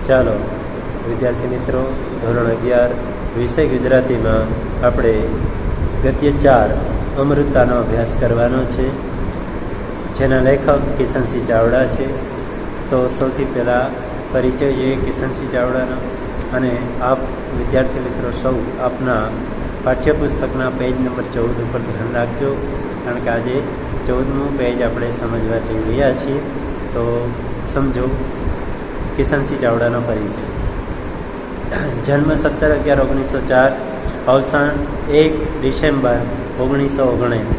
ચાલો વિદ્યાર્થી મિત્રો, ધોરણ 11 વિષય ગુજરાતીમાં આપણે ગદ્ય 4 અમૃતાનો અભ્યાસ કરવાનો છે, જેના લેખક કિશનસિંહ ચાવડા છે. તો સૌથી પહેલાં પરિચય જોઈએ કિશનસિંહ ચાવડાનો. અને આપ વિદ્યાર્થી મિત્રો સૌ આપના પાઠ્યપુસ્તકના પેજ નંબર 14 ઉપર ધ્યાન રાખજો, કારણ કે આજે 14મું પેજ આપણે સમજવા જઈ રહ્યા છીએ. તો સમજો કિશનસિંહ ચાવડાનો પરિચય. જન્મ 17/11/1904, અવસાન 1 ડિસેમ્બર 1979.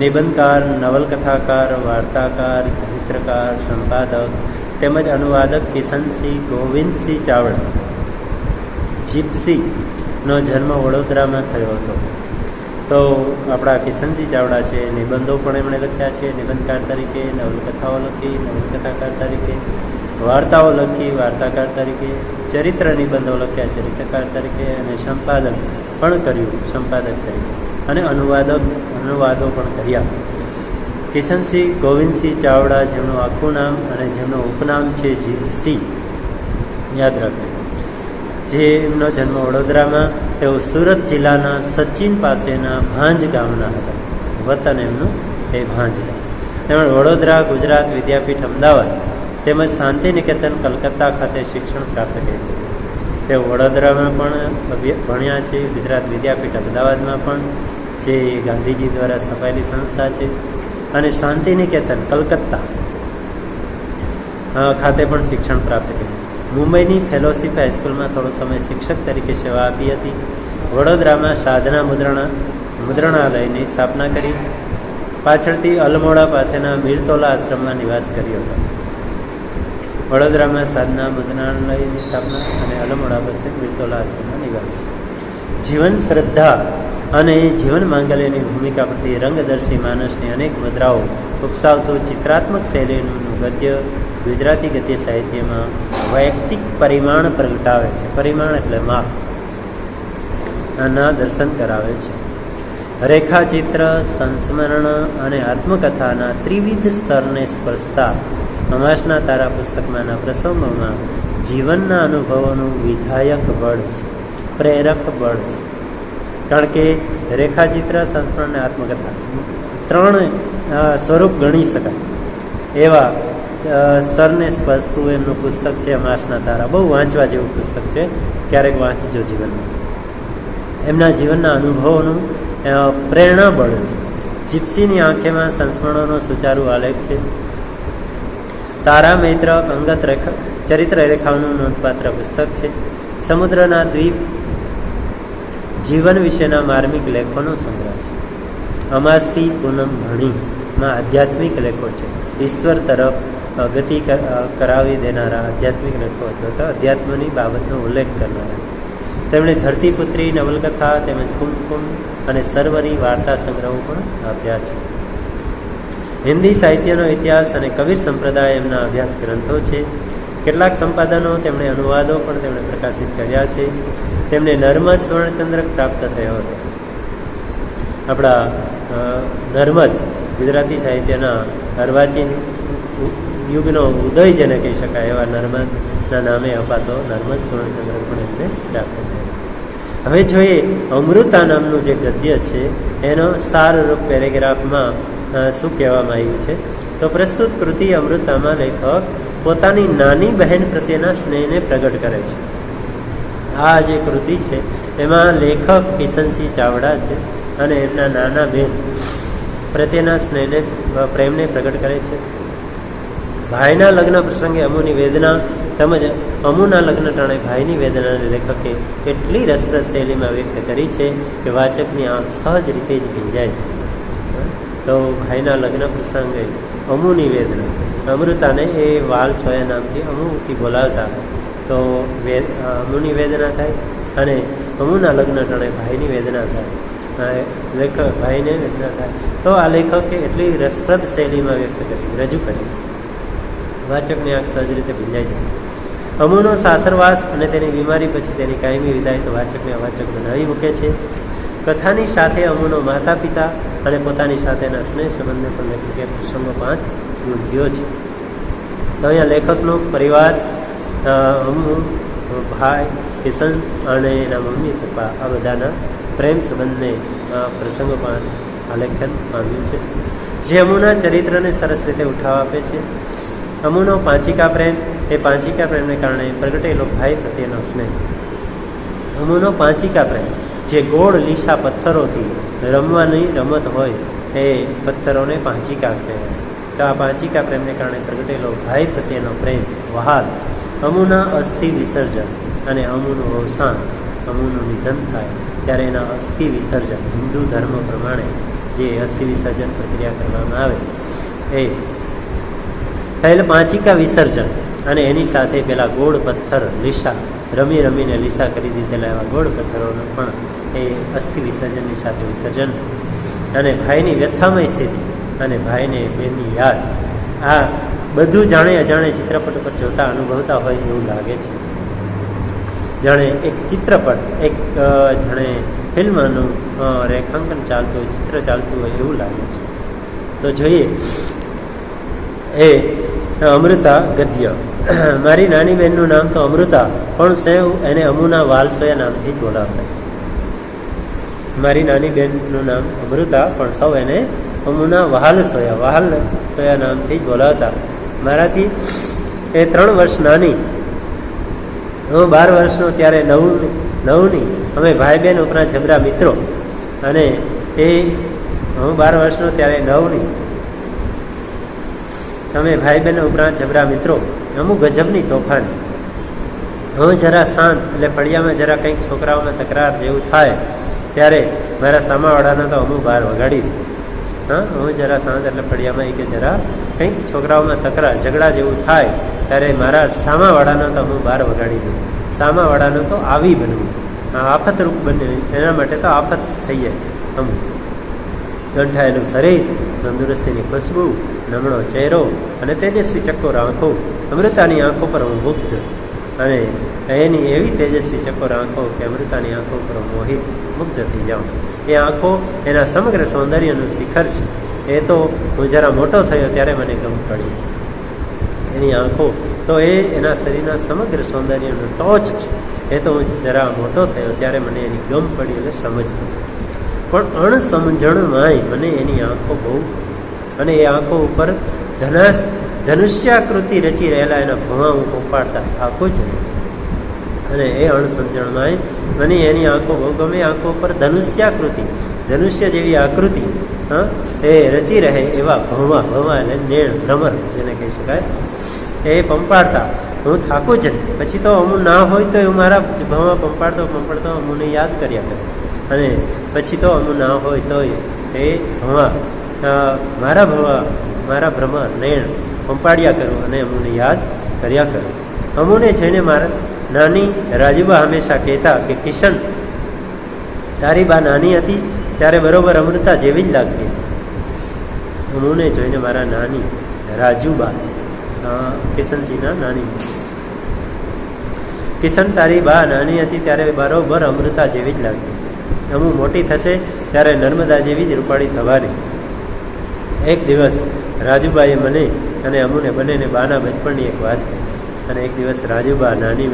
નિબંધકાર, નવલકથાકાર, વાર્તાકાર, ચરિત્રકાર, સંપાદક તેમજ અનુવાદક કિશનસિંહ ગોવિંદસિંહ ચાવડા. જીપ્સીનો જન્મ વડોદરામાં થયો હતો. તો આપણા કિશનસિંહ ચાવડા છે, નિબંધો પણ એમણે લખ્યા છે નિબંધકાર તરીકે, નવલકથાઓ લખી નવલકથાકાર તરીકે, વાર્તાઓ લખી વાર્તાકાર તરીકે, ચરિત્ર નિબંધો લખ્યા ચરિત્રકાર તરીકે, અને સંપાદન પણ કર્યું સંપાદક તરીકે, અને અનુવાદો પણ કર્યા. કિશનસિંહ ગોવિંદસિંહ ચાવડા, જેમનું આખું નામ અને જેમનું ઉપનામ છે જીપ્સી, યાદ રાખજો. જેમનો જન્મ વડોદરામાં, તેઓ સુરત જિલ્લાના સચિન પાસેના ભાંજ ગામના હતા. વતન એમનું એ ભાંજ ગામ. તેમણે વડોદરા ગુજરાત વિદ્યાપીઠ અમદાવાદ તેમજ શાંતિનિકેતન કલકત્તા ખાતે શિક્ષણ પ્રાપ્ત કર્યું. તેઓ વડોદરામાં પણ ભણ્યા છે, ગુજરાત વિદ્યાપીઠ અમદાવાદમાં પણ, જે ગાંધીજી દ્વારા સ્થપાયેલી સંસ્થા છે, અને શાંતિનિકેતન કલકત્તા ખાતે પણ શિક્ષણ પ્રાપ્ત કર્યું. મુંબઈની ફેલોશિપ હાઈસ્કૂલમાં થોડો સમય શિક્ષક તરીકે સેવા આપી હતી. વડોદરામાં સાધના મુદ્રણાલયની સ્થાપના કરી. પાછળથી અલમોડા પાસેના મીરતોલા આશ્રમમાં નિવાસ કર્યો હતો. વડોદરામાં સાધના મુદ્રણાલયની સ્થાપના અને અલમોડા પાસે મીરતોલા આશ્રમમાં નિવાસ. જીવન શ્રદ્ધા અને જીવન માંગલ્યની ભૂમિકા પરથી રંગદર્શી માનસની અનેક મુદ્રાઓ ઉપસાવતું ચિત્રાત્મક શૈલીનું ગદ્ય ગુજરાતી ગદ્ય સાહિત્યમાં વૈયક્તિક પરિમાણ પ્રગટાવે છે. પરિમાણ એટલે માપ ના દર્શન કરાવે છે. રેખાચિત્ર, સંસ્મરણ અને આત્મકથાના ત્રિવિધ સ્તરને સ્પર્શતા અમાસના તારા પુસ્તકમાંના પ્રસંગોમાં જીવનના અનુભવોનું વિધાયક બળ છે, પ્રેરક બળ છે. કારણ કે રેખાચિત્ર, સંસ્મરણ અને આત્મકથા 3 સ્વરૂપ ગણી શકાય એવા સ્તરને સ્પર્શતું એમનું પુસ્તક છે અમાસના તારા. બહુ વાંચવા જેવું પુસ્તક છે, ક્યારેક વાંચજો જીવનમાં. એમના જીવનના અનુભવોનું પ્રેરણા બળ છે. જીપ્સીની આંખેમાં સંસ્મરણોનો સુચારુ આલેખ છે. તારા મૈત્ર અંગત ચરિત્ર રેખાઓનું નોંધપાત્ર પુસ્તક છે. સમુદ્રના દ્વીપ જીવન વિશેના માર્મિક લેખોનો સંગ્રહ છે. અમાસથી પૂનમ ભણીમાં આધ્યાત્મિક લેખો છે. ઈશ્વર તરફ ગતિ કરાવી દેનારા આધ્યાત્મિક લેખો અથવા અધ્યાત્મની બાબતનો ઉલ્લેખ કરનારા. તેમણે ધરતીપુત્રી નવલકથા તેમજ કુમકુમ અને સરવરી વાર્તા સંગ્રહો પણ આપ્યા છે. હિન્દી સાહિત્યનો ઇતિહાસ અને કબીર સંપ્રદાય એમના અભ્યાસ ગ્રંથો છે. કેટલાક સંપાદનો તેમણે અનુવાદો પણ તેમણે પ્રકાશિત કર્યા છે. તેમને નર્મદ સુવર્ણચંદ્રક પ્રાપ્ત થયો હતો. આપણા નર્મદ ગુજરાતી સાહિત્યના અર્વાચીન યુગનો ઉદય જેને કહી શકાય એવા નર્મદના નામે અપાતો નર્મદ સુવર્ણચંદ્રક પણ એમને પ્રાપ્ત થયો. હવે જોઈએ અમૃતા નામનું જે ગદ્ય છે એનો સારરૂપ પેરેગ્રાફમાં શું કહેવામાં આવ્યું છે. તો પ્રસ્તુત કૃતિ અમૃતામાં લેખક પોતાની નાની બહેન પ્રત્યેના સ્નેહને પ્રગટ કરે છે. આ જે કૃતિ છે એમાં લેખક કિશનસિંહ ચાવડા છે અને એમના નાના બહેન પ્રત્યેના સ્નેહને પ્રેમને પ્રગટ કરે છે. ભાઈના લગ્ન પ્રસંગે અમુની વેદના તેમજ અમુના લગ્ન ટાણે ભાઈની વેદનાને લેખકે એટલી રસપ્રદ શૈલીમાં વ્યક્ત કરી છે કે વાચકની આંખ સહજ રીતે જ ભીંજાય છે. તો ભાઈના લગ્ન પ્રસંગે અમુની વેદના, અમૃતાને એ વાલ છોયા નામથી અમુથી બોલાવતા, તો અમુની વેદના થાય અને અમુના લગ્ન ટાણે ભાઈની વેદના થાય, લેખક ભાઈને વેદના થાય. તો આ લેખકે એટલી રસપ્રદ શૈલીમાં વ્યક્ત કરી રજૂ કરી છે, વાચકની આંખ સહજ રીતે ભીંજાઈ જાય. અમુનો સાસરવાસ અને તેની બીમારી પછી તેની કાયમી વિદાય તો વાચકને અવાચક બનાવી મૂકે છે. કથાની સાથે અમુનો માતા પિતા અને પોતાની સાથેના સ્નેહ સંબંધને પણ લેખકે પ્રસંગોપાત નોંધ્યો છે. તો અહીંયા લેખકનો પરિવાર ભાઈ કિશન અને એના મમ્મી પપ્પા આ બધાના પ્રેમ સંબંધને પ્રસંગોમાં આલેખન પામ્યું છે, જે અમુના ચરિત્રને સરસ રીતે ઉઠાવ આપે છે. અમુનો પાંચિકા પ્રેમ, એ પાંચિકા પ્રેમને કારણે પ્રગટેલો ભાઈ પ્રત્યેનો સ્નેહ. અમુનો પાંચિકા પ્રેમ, જે ગોળ લીસા પથ્થરોથી રમવાની રમત હોય એ પથ્થરોને પાંચિકા કહેવાય. તો આ પાંચિકા પ્રેમને કારણે પ્રગટેલો ભાઈ પ્રત્યેનો પ્રેમ વહાલ. અમુના અસ્થિ વિસર્જન અને અમુનું અવસાન, અમુનું નિધન થાય ત્યારે એના અસ્થિ વિસર્જન, હિન્દુ ધર્મ પ્રમાણે જે અસ્થિ વિસર્જન પ્રક્રિયા કરવામાં આવે એ થયેલ પાંચિકા વિસર્જન અને એની સાથે પેલા ગોળ પથ્થર લીસા રમી રમીને લીસા કરી દીધેલા એવા ગોળ પથ્થરોનો પણ એ અસ્થિ વિસર્જનની સાથે વિસર્જન અને ભાઈની વ્યથામય સ્થિતિ અને ભાઈને બેનની યાદ, આ બધું જાણે અજાણે ચિત્રપટ પર જોતા અનુભવતા હોય એવું લાગે છે. જાણે એક ચિત્રપટ, એક જાણે ફિલ્મનું રેખાંકન ચાલતું હોય, ચિત્ર ચાલતું હોય એવું લાગે છે. તો જોઈએ એ અમૃતા ગદ્ય. મારી નાની બહેનનું નામ તો અમૃતા, પણ સેવ એને અમુના વાલસોયા નામથી જ બોલાવતા. મારી નાની બહેનનું નામ અમૃતા, પણ સૌ એને અમુના વહાલસોયા નામથી જ બોલાવતા. મારાથી એ 3 વર્ષ નાની, હું 12 વર્ષનો ત્યારે નવની અમે ભાઈ બહેન ઉપરાંત જબરા મિત્રો. અને એ હું 12 વર્ષનો ત્યારે નવની અમે ભાઈ બહેન ઉપરાંત જબરા મિત્રો. અમુક ગજબની તોફાની. હું જરા શાંત, એટલે ફળિયામાં જરા કંઈક છોકરાઓમાં તકરાર જેવું થાય ત્યારે મારા સામાવાળાના તો અમુક બહાર વગાડી દે. હું જરા શાંત એટલે ફળિયામાં કે જરા કંઈક છોકરાઓમાં તકરાર ઝઘડા જેવું થાય ત્યારે મારા સામાવાળાના તો અમુક બહાર વગાડી દે. સામાવાળાનું તો આવી બનવું, આફતરૂપ બને, એના માટે તો આફત થઈ જાય. અમુક ગંઠાયેલું શરીર, તંદુરસ્તીની ખુશ્બુ, નમણો ચહેરો અને તેજસ્વી ચકોર આંખો. અમૃતાની આંખો પર હું મુગ્ધ, અને એની એવી તેજસ્વી ચકોર આંખો કે અમૃતાની આંખો પર મોહિત મુગ્ધ થઈ જાઉં. એ આંખો એના સમગ્ર સૌંદર્યનું શિખર છે. એ તો હું જરા મોટો થયો ત્યારે મને ગમ પડી. એની આંખો તો એ એના શરીરના સમગ્ર સૌંદર્યનું ટોચ છે. એ તો હું જરા મોટો થયો ત્યારે મને એની ગમ પડી, એટલે સમજ પડી. પણ અણસમજણમાંય મને એની આંખો બહુ, અને એ આંખો ઉપર ધનુષ્યાકૃતિ રચી રહેલા એના ભવા હું પોપાડતા થાકું જ નહીં. અને એ અણસમજણમાંય મને એની આંખો બહુ ગમે. આંખો ઉપર ધનુષ્યાકૃતિ, ધનુષ્ય જેવી આકૃતિ એ રચી રહે એવા ભવા એટલે નેણ ભ્રમર જેને કહી શકાય, એ પંપાડતા હું થાકું જ નહીં. પછી તો અમુક ના હોય તો હું મારા ભવા પંપાડતો અમુને યાદ કર્યા કરે. અને પછી તો અમુક ના હોય તો એ ભવા મારા ભ્રમર નેણ પંપાડ્યા કરું અને અમુને યાદ કર્યા કરું. અમુને જોઈને મારા નાની રાજુબા હંમેશા કહેતા કે કિશન, તારી બા નાની હતી ત્યારે બરોબર અમૃતા જેવી જ લાગતી. અમુને જોઈને મારા નાની રાજુબા, કિશનજીના નાની, કિશન તારી બા નાની હતી ત્યારે બરોબર અમૃતા જેવી જ લાગતી. અમુ મોટી થશે ત્યારે નર્મદા જેવી જ રૂપાળી થવાની. એક દિવસ રાજુબાએ મને અને અમુને બંનેને બાના બચપણની એક વાત કહી. અને એક દિવસ રાજુબા નાની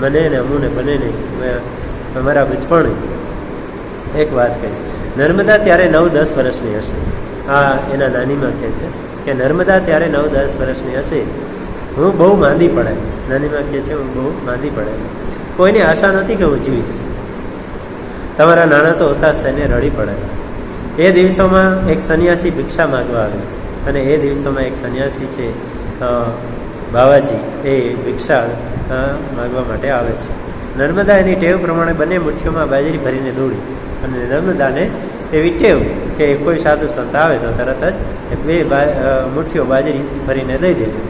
મને અને અમુને બંનેને અમારા બચપણ એક વાત કહી. નર્મદા ત્યારે 9-10 વર્ષની હશે. આ એના નાનીમાં કહે છે કે નર્મદા ત્યારે 9-10 વર્ષની હશે. હું બહુ માંદી પડેલી. નાનીમાં કહે છે હું બહુ માંદી પડેલી. કોઈની આશા નથી કે હું જીવીશ. તમારા નાના તો હતાશ થઈને રડી પડેલા. એ દિવસોમાં એક સંન્યાસી ભિક્ષા માગવા આવે, અને એ દિવસોમાં એક સંન્યાસી છે બાવાજી, એ ભિક્ષા માગવા માટે આવે છે. નર્મદા એની ટેવ પ્રમાણે બંને મુઠ્ઠીઓમાં બાજરી ભરીને દોડી. અને નર્મદાને એવી ટેવ કે કોઈ સાધુ સંત આવે તો તરત જ 2 મુઠ્ઠીઓ બાજરી ભરીને દઈ દેવી.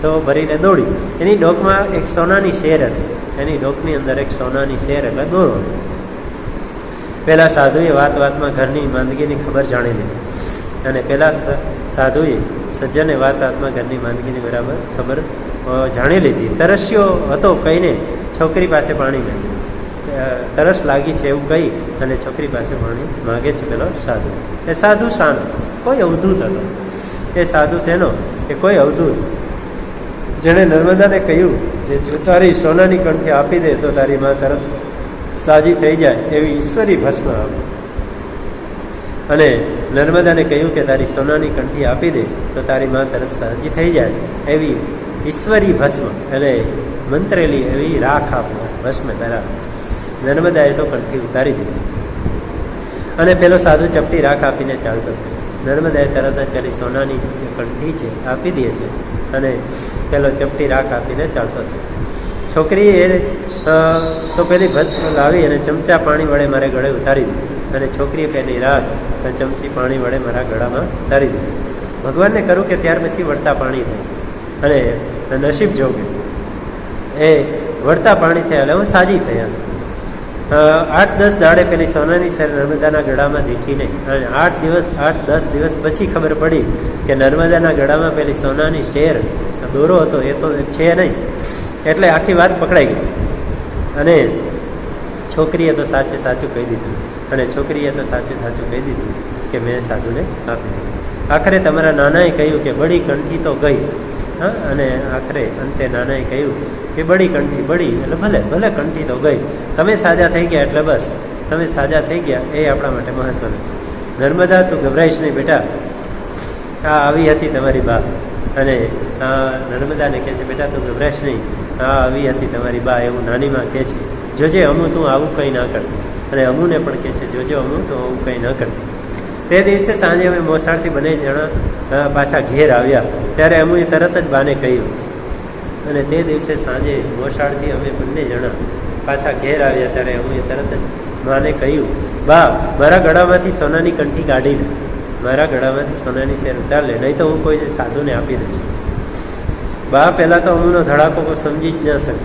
તો ભરીને દોડી. એની ડોકમાં એક સોનાની શેર હતી. એની ડોકની અંદર એક સોનાની શેર એટલે દોરો હતો. પહેલાં સાધુએ વાતમાં ઘરની માંદગીની ખબર જાણી લીધી. અને પહેલાં સાધુએ સજ્જને વાતમાં ઘરની માંદગીની બરાબર ખબર જાણી લીધી. તરસ્યો હતો કહીને છોકરી પાસે પાણી માંગ્યું. તરસ લાગી છે એવું કહી અને છોકરી પાસે પાણી માગે છે પેલો સાધુ. એ સાધુ શાંત, કોઈ અવધૂત હતો. એ સાધુ શેનો? એ કોઈ અવધૂત. જેણે નર્મદાને કહ્યું કે જો તારી સોનાની કંઠી આપી દે તો તારી માં તરત સાજી થઈ જાય એવી ઈશ્વરી ભસ્મ આપ. અને નર્મદાને કહ્યું કે તારી સોનાની કંઠી આપી દે તો તારી માં તરત સાજી થઈ જાય એવી ઈશ્વરી ભસ્મ એટલે મંત્રેલી એવી રાખ આપ. ભસ્મ પહેલા નર્મદાએ તો કંઠી ઉતારી દીધી અને પેલો સાધુ ચપટી રાખ આપીને ચાલતો થયો. નર્મદાએ તરત જ પેલી સોનાની કંઠી છે આપી દે છે અને પેલો ચપટી રાખ આપીને ચાલતો થયો. છોકરીએ તો પેલી ભસ્મ લાવી અને ચમચા પાણી વડે મારે ગળે ઉતારી દીધી અને છોકરીએ પેલી રાખ ચમચી પાણી વડે મારા ગળામાં ઉતારી દીધી. ભગવાનને કરું કે ત્યાર પછી વળતા પાણી થાય અને નસીબ જોગે એ વળતા પાણી થયા એટલે હું સાજી થયા. 8-10 દાડે પેલી સોનાની શેર નર્મદાના ગળામાં દીઠી નહીં અને 8-10 દિવસ પછી ખબર પડી કે નર્મદાના ગળામાં પેલી સોનાની શેર દોરો હતો એ તો છે નહીં. એટલે આખી વાત પકડાઈ ગઈ અને છોકરીએ તો સાચું કહી દીધું અને છોકરીએ તો સાચું કહી દીધું કે મેં સાધુને આપી દીધું. આખરે તમારા નાનાએ કહ્યું કે બળી કંઠી તો ગઈ. હા, અને આખરે અંતે નાનાએ કહ્યું કે બળી કંઠી બળી એટલે ભલે કંઠી તો ગઈ, તમે સાજા થઈ ગયા એટલે બસ તમે સાજા થઈ ગયા એ આપણા માટે મહત્વનું છે. નર્મદા તું ગભરાઈશ નહીં બેટા, આ આવી હતી તમારી બા. અને નર્મદાને કહે છે બેટા તું ગભરાઈશ નહીં, આ આવી હતી તમારી બા એવું નાનીમાં કહે છે. જોજે અમુ તું આવું કંઈ ના કરતી. અને અમુને પણ કહે છે જોજે અમુ તું આવું કંઈ ન કરતી. તે દિવસે સાંજે અમે મોસાળથી બંને જણા પાછા ઘેર આવ્યા ત્યારે અમુએ તરત જ બાને કહ્યું. અને તે દિવસે સાંજે મોસાળથી અમે બંને જણા પાછા ઘેર આવ્યા ત્યારે અમુએ તરત જ બાને કહ્યું, બા મારા ગળામાંથી સોનાની કંઠી કાઢી લે, મારા ગળામાંથી સોનાની શેર ઉતાર લે, નહીં તો હું કોઈ સાધુને આપી દઈશ. બા પહેલાં તો અમુનો ધડાકો કોઈ સમજી જ ન શકે.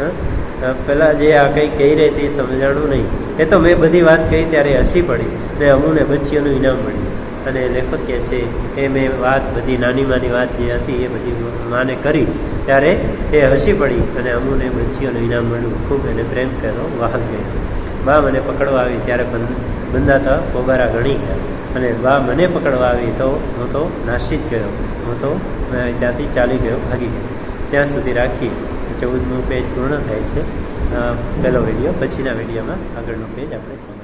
હા, પહેલાં જે આ કંઈ કહી રહી હતી સમજાણું નહીં. એ તો મેં બધી વાત કહી ત્યારે હસી પડી ને અમુને બચ્ચીઓનું ઇનામ મળ્યું. અને લેખક કહે છે એ મેં વાત બધી નાની વાત જે હતી એ બધી માને કરી ત્યારે એ હસી પડી અને અમુને બચ્ચીઓનું ઇનામ મળ્યું. ખૂબ એને પ્રેમ કર્યો, વાહન કર્યો. બા મને પકડવા આવી ત્યારે બંધાતા પોબારા ગણી ગયા અને બા મને પકડવા આવી તો હું તો નાસી જ ગયો. હું તો ત્યાંથી ચાલી ગયો, ભાગી ગયો. ત્યાં સુધી રાખી 14મું પેજ પૂર્ણ થાય છે પહેલો વિડીયો. પછીના વિડીયોમાં આગળનો પેજ આપણે